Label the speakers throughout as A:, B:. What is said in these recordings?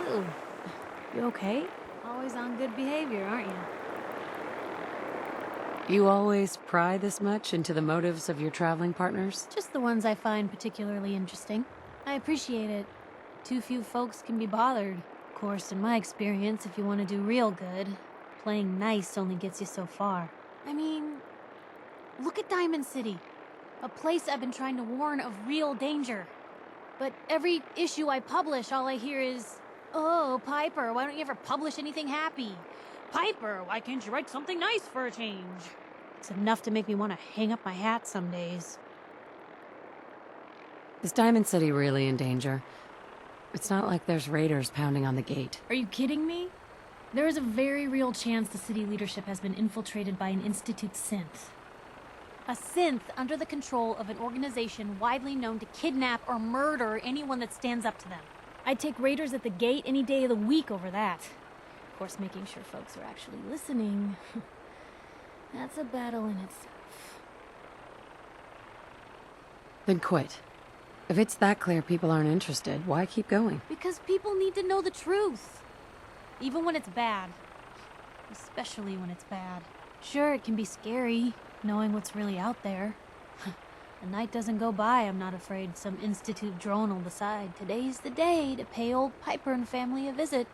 A: Ooh, you okay? Always on good behavior, aren't you?
B: You always pry this much into the motives of your traveling partners?
A: Just the ones I find particularly interesting. I appreciate it. Too few folks can be bothered. Of course, in my experience, if you want to do real good, playing nice only gets you so far. I mean, look at Diamond City. A place I've been trying to warn of real danger. But every issue I publish, all I hear is, "Oh, Piper, why don't you ever publish anything happy? Piper, why can't you write something nice for a change?" It's enough to make me want to hang up my hat some days.
B: Is Diamond City really in danger? It's not like there's raiders pounding on the gate.
A: Are you kidding me? There is a very real chance the city leadership has been infiltrated by an Institute synth. A synth under the control of an organization widely known to kidnap or murder anyone that stands up to them. I'd take raiders at the gate any day of the week over that. Of course, making sure folks are actually listening. That's a battle in itself.
B: Then quit. If it's that clear people aren't interested, why keep going?
A: Because people need to know the truth. Even when it's bad. Especially when it's bad. Sure, it can be scary, knowing what's really out there. A night doesn't go by, I'm not afraid some Institute drone will decide today's the day to pay old Piper and family a visit.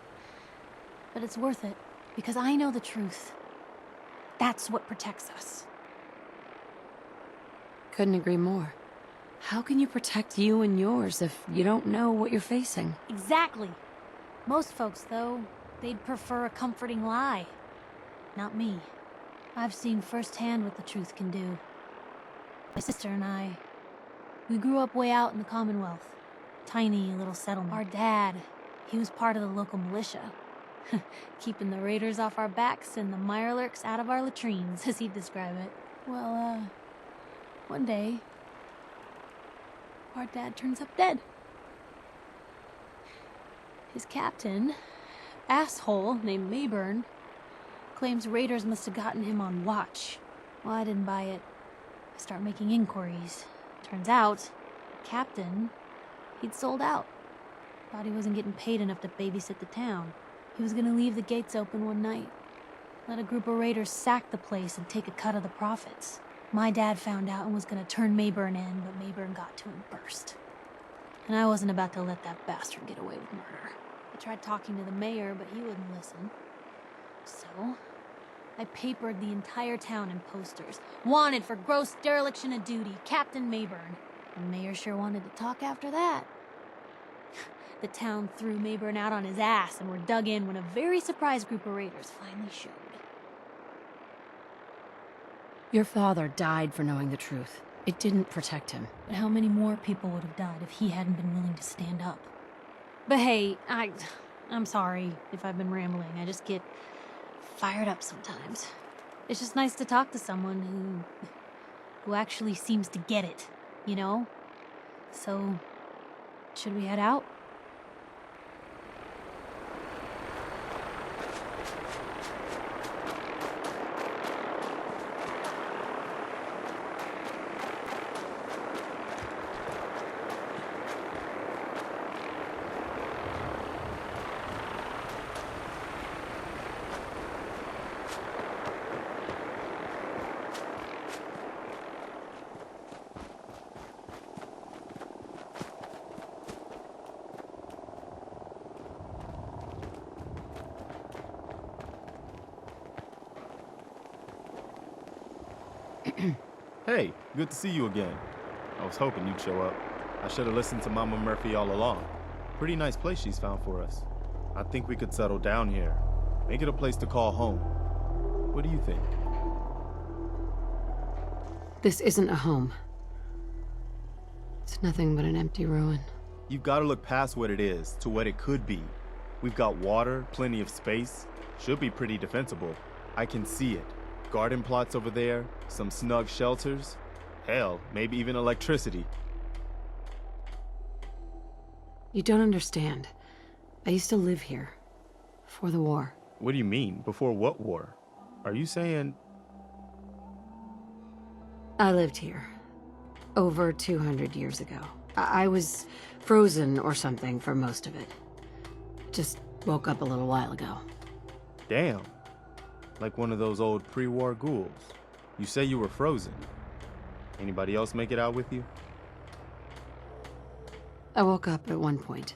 A: But it's worth it, because I know the truth. That's what protects us.
B: Couldn't agree more. How can you protect you and yours if you don't know what you're facing?
A: Exactly. Most folks, though, they'd prefer a comforting lie. Not me. I've seen firsthand what the truth can do. My sister and I, we grew up way out in the Commonwealth. Tiny little settlement. Our dad, he was part of the local militia. Keeping the raiders off our backs and the mirelurks out of our latrines, as he'd describe it. Well, one day, our dad turns up dead. His captain, asshole named Mayburn, claims raiders must have gotten him on watch. Well, I didn't buy it. I start making inquiries. Turns out, captain, he'd sold out. Thought he wasn't getting paid enough to babysit the town. He was gonna leave the gates open one night. Let a group of raiders sack the place and take a cut of the profits. My dad found out and was gonna turn Mayburn in, but Mayburn got to him first. And I wasn't about to let that bastard get away with murder. I tried talking to the mayor, but he wouldn't listen. So, I papered the entire town in posters. Wanted for gross dereliction of duty, Captain Mayburn. The mayor sure wanted to talk after that. The town threw Mayburn out on his ass and were dug in when a very surprised group of raiders finally showed.
B: Your father died for knowing the truth. It didn't protect him.
A: But how many more people would have died if he hadn't been willing to stand up? But hey, I'm sorry if I've been rambling. I just get fired up sometimes. It's just nice to talk to someone who actually seems to get it, you know? So, should we head out?
C: Hey, good to see you again. I was hoping you'd show up. I should have listened to Mama Murphy all along. Pretty nice place she's found for us. I think we could settle down here. Make it a place to call home. What do you think?
B: This isn't a home. It's nothing but an empty ruin.
C: You've got to look past what it is to what it could be. We've got water, plenty of space. Should be pretty defensible. I can see it. Garden plots over there, some snug shelters. Hell, maybe even electricity.
B: You don't understand. I used to live here. Before the war.
C: What do you mean? Before what war? Are you saying...
B: I lived here. Over 200 years ago. I was frozen or something for most of it. Just woke up a little while ago.
C: Damn. Like one of those old pre-war ghouls. You say you were frozen. Anybody else make it out with you?
B: I woke up at one point.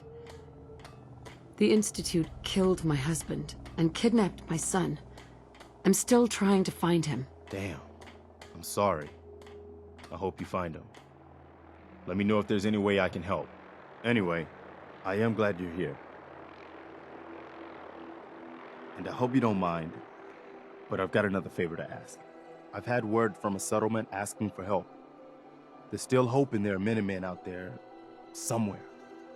B: The Institute killed my husband and kidnapped my son. I'm still trying to find him.
C: Damn. I'm sorry. I hope you find him. Let me know if there's any way I can help. Anyway, I am glad you're here. And I hope you don't mind, but I've got another favor to ask. I've had word from a settlement asking for help. There's still hope in there are Minutemen out there somewhere.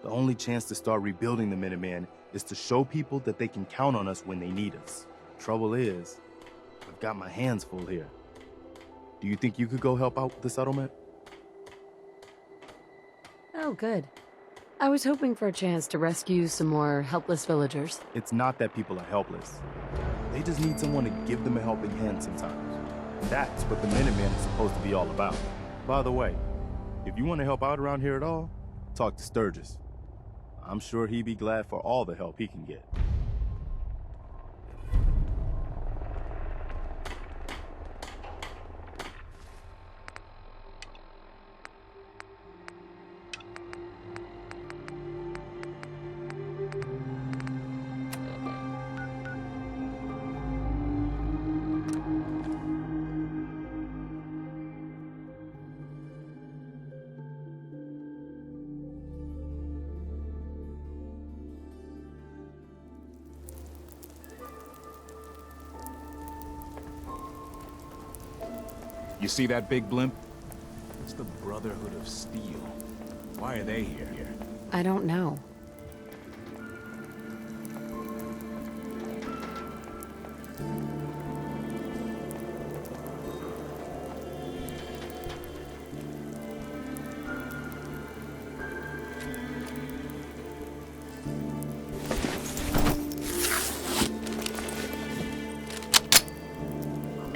C: The only chance to start rebuilding the Minutemen is to show people that they can count on us when they need us. Trouble is, I've got my hands full here. Do you think you could go help out with the settlement?
B: Oh, good. I was hoping for a chance to rescue some more helpless villagers.
C: It's not that people are helpless. They just need someone to give them a helping hand sometimes. That's what the Minutemen is supposed to be all about. By the way, if you want to help out around here at all, talk to Sturgis. I'm sure he'd be glad for all the help he can get.
D: You see that big blimp? It's the Brotherhood of Steel. Why are they here?
B: I don't know.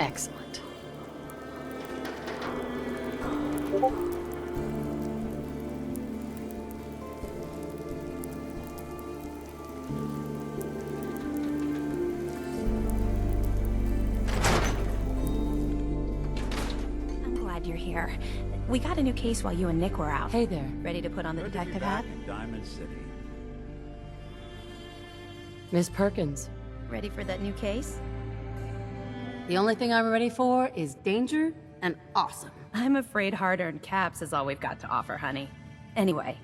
B: Excellent.
E: You're here. We got a new case while you and Nick were out.
B: Hey there.
E: Ready to put on the detective hat?
D: In Diamond City.
B: Miss Perkins.
E: Ready for that new case?
B: The only thing I'm ready for is danger and awesome.
E: I'm afraid hard-earned caps is all we've got to offer, honey. Anyway,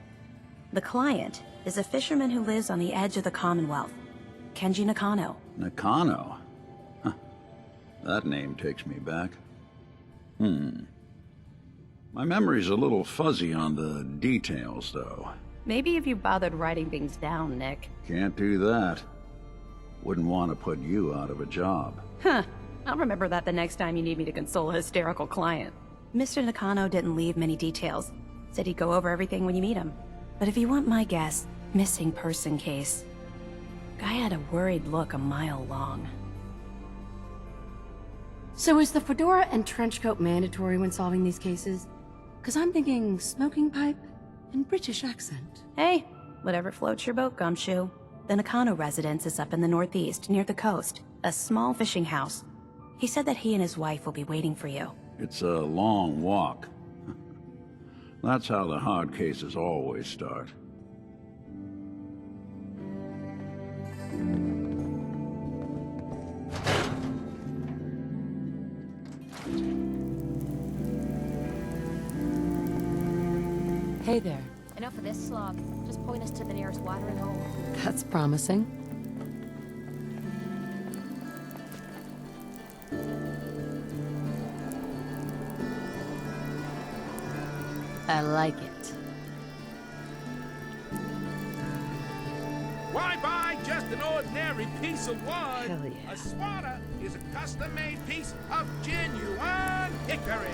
E: the client is a fisherman who lives on the edge of the Commonwealth. Kenji Nakano.
F: Nakano? Huh. That name takes me back. My memory's a little fuzzy on the details, though.
E: Maybe if you bothered writing things down, Nick.
F: Can't do that. Wouldn't want to put you out of a job.
E: Huh. I'll remember that the next time you need me to console a hysterical client. Mr. Nakano didn't leave many details. Said he'd go over everything when you meet him. But if you want my guess, missing person case. Guy had a worried look a mile long.
B: So is the fedora and trench coat mandatory when solving these cases? Because I'm thinking smoking pipe and British accent.
E: Hey, whatever floats your boat, Gumshoe. The Nakano residence is up in the northeast, near the coast. A small fishing house. He said that he and his wife will be waiting for you.
F: It's a long walk. That's how the hard cases always start.
B: Hey there.
G: Enough of this slog. Just point us to the nearest watering hole.
B: That's promising. I like it.
H: Why buy just an ordinary piece of wood?
B: Hell yeah.
H: A swatter is a custom-made piece of genuine hickory.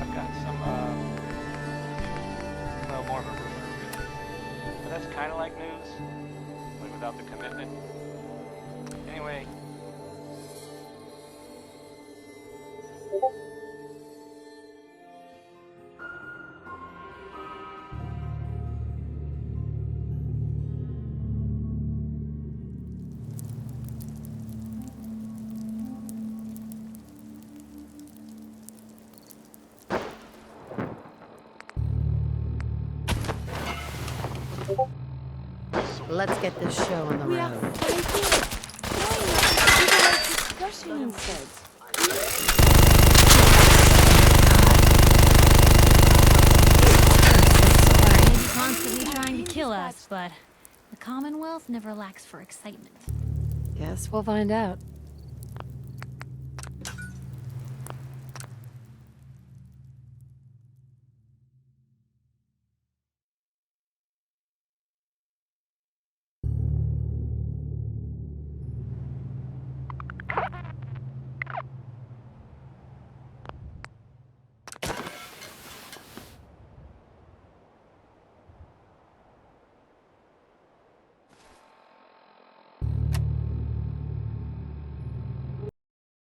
I: I've got some, well, more of a rumor, really. But that's kind of like news, but without the commitment. Anyway.
J: Let's get this show on the road.
A: Discussion instead. Maybe constantly trying to kill us, but the Commonwealth never lacks for excitement.
B: Guess we'll find out.